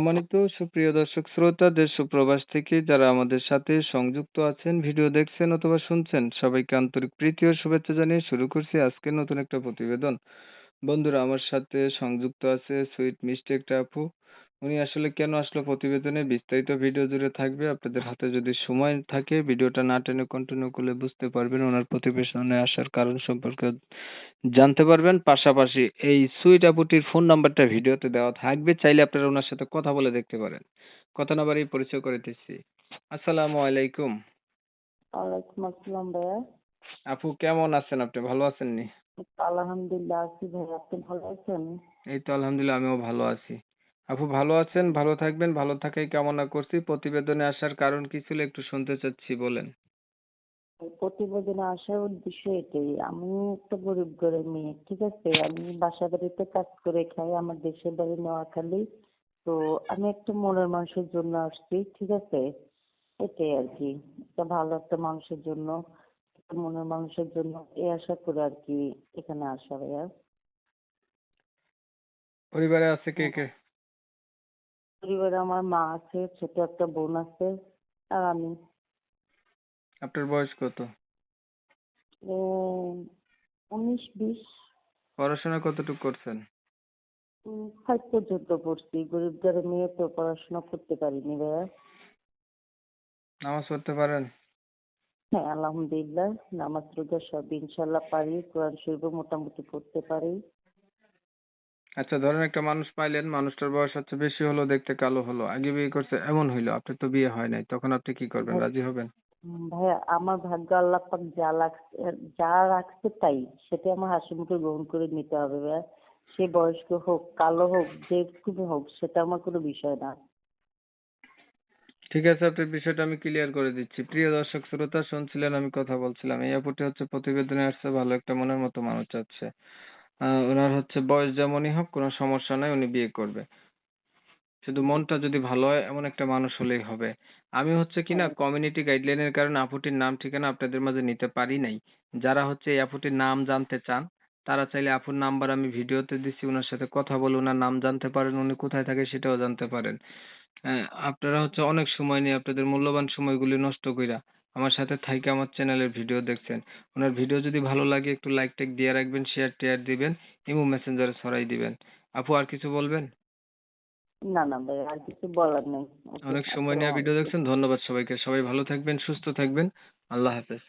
সম্মানিত সুপ্রিয় দর্শক শ্রোতা দেশ ও প্রবাস থেকে যারা আমাদের সাথে সংযুক্ত আছেন, ভিডিও দেখছেন অথবা শুনছেন, সবাইকে আন্তরিক প্রীতি ও শুভেচ্ছা জানিয়ে শুরু করছি আজকের নতুন একটা প্রতিবেদন। বন্ধুরা, আমার সাথে সংযুক্ত আছে সুইট মিষ্টি একটা আপু। উনি আসলে কেন আসলো প্রতিবেদনে বিস্তারিত ভিডিও জুড়ে থাকবে। আপনাদের হাতে যদি সময় থাকে ভিডিওটা না টেনে কন্টিনিউ করলে বুঝতে পারবেন ওনার প্রতিবেদনে আসার কারণ সম্পর্কে জানতে পারবেন। পাশাপাশি এই সুইট আপুটির ফোন নাম্বারটা ভিডিওতে দেওয়া থাকবে, চাইলে আপনারা ওনার সাথে কথা বলে দেখতে পারেন। কথা না বাড়িয়ে পরিচয় করে দিচ্ছি। আসসালামু আলাইকুম। ওয়ালাইকুম আসসালাম ভাইয়া। আপু কেমন আছেন? আপনি ভালো আছেন নি? আলহামদুলিল্লাহ আছি ভাইয়া, আপনি ভালো আছেন? এই তো আলহামদুলিল্লাহ আমিও ভালো আছি। আপু ভালো আছেন, ভালো থাকবেন, ভালো থাকাই কামনা করছি। প্রতিবেদনে আসার কারণ কি ছিল একটু শুনতে চাচ্ছি, বলেন। এই প্রতিবেদনে আসার উদ্দেশ্য এটাই, আমি একটা গরিব ঘরের মেয়ে, ঠিক আছে? আমি বাসা বাড়িতে কাজ করে খাই, আমার দেশের বাড়ি নোয়াখালী। তো আমি একটা মনের মানুষের জন্য আসছি, ঠিক আছে? এটাই আর কি, একটা ভালো একটা মানুষের জন্য, একটা মনের মানুষের জন্য এই আশা করে আর কি এখানে আসা ভাইয়া। পরিবারে আছে কে কে? পরিবারে আমার মা আছে, ছোট একটা বোন আছে, আর আমি। আপনার বয়স কত? 19-20। পড়াশোনা কতটুকু করছেন? 5 পর্যন্ত পড়ছি, গরিব ঘরের মেয়ে তো পড়াশোনা করতে পারিনি ভাইয়া। নামাজ পড়তে পারেন? হ্যাঁ আলহামদুলিল্লাহ, নামাজ রোজা সব ইনশাল্লাহ পারি, কোরআন শরীফও মোটামুটি পড়তে পারি। আচ্ছা, ধরেন একটা মানুষ পাইলেন, মানুষটার বয়স হচ্ছে বেশি হলো, দেখতে কালো হলো, আগে বিয়ে করছে এমন হইলো, আপনার তো বিয়ে হয় নাই, তখন আপনি কি করবেন? ভাই- রাজি হবেন? ভাইয়া আমার ভাগ্য আল্লাহ পাক যা রাখছে তাই, সেটা আমার হাসি মুখে গ্রহণ করে নিতে হবে ভাইয়া। সে বয়স্ক হোক কালো হোক যেরকমই হোক সেটা আমার কোনো বিষয় না। ঠিক আছে, আপনার বিষয়টা আমি ক্লিয়ার করে দিচ্ছি। প্রিয় দর্শক শ্রোতা, শুনছিলেন আমি কথা বলছিলাম, এই আপুটি হচ্ছে প্রতিবেদনে আসছে, ভালো একটা মনের মতো মানুষ চাচ্ছে। ওনার হচ্ছে বয়স যেমনই হোক কোনো সমস্যা নাই, উনি বিয়ে করবে। শুধু মনটা যদি ভালো হয় এমন একটা মানুষ হলেই হবে। আমি হচ্ছে কিনা হ্যাঁ, কমিউনিটি গাইডলাইনের কারণে আপুটির নাম ঠিকানা আপনাদের মাঝে নিতে পারি নাই। যারা হচ্ছে এই আপুটির নাম জানতে চান তারা চাইলে আপুর নাম্বার আমি ভিডিওতে দিচ্ছি, ওনার সাথে কথা বলে ওনার নাম জানতে পারেন, উনি কোথায় থাকে সেটাও জানতে পারেন। আপনারা হচ্ছে অনেক সময় নিয়ে আপনাদের মূল্যবান সময়গুলি নষ্ট কইরা আমার সাথে থাইকা আমার চ্যানেলের ভিডিও দেখছেন। ওনার ভিডিও যদি ভালো লাগে একটু লাইক টেক দিয়ে রাখবেন, শেয়ার টেয়ার দিবেন, ইমো মেসেঞ্জারে ছড়াই দিবেন। আপু আর কিছু বলবেন? না না ভাই, আর কিছু বলার নেই। ওকে, অনেক সময় আসসালামু নিয়ে ভিডিও আলাইকুম। দেখছেন, ধন্যবাদ সবাইকে। সবাই ভালো থাকবেন, সুস্থ থাকবেন। আল্লাহ হাফেজ।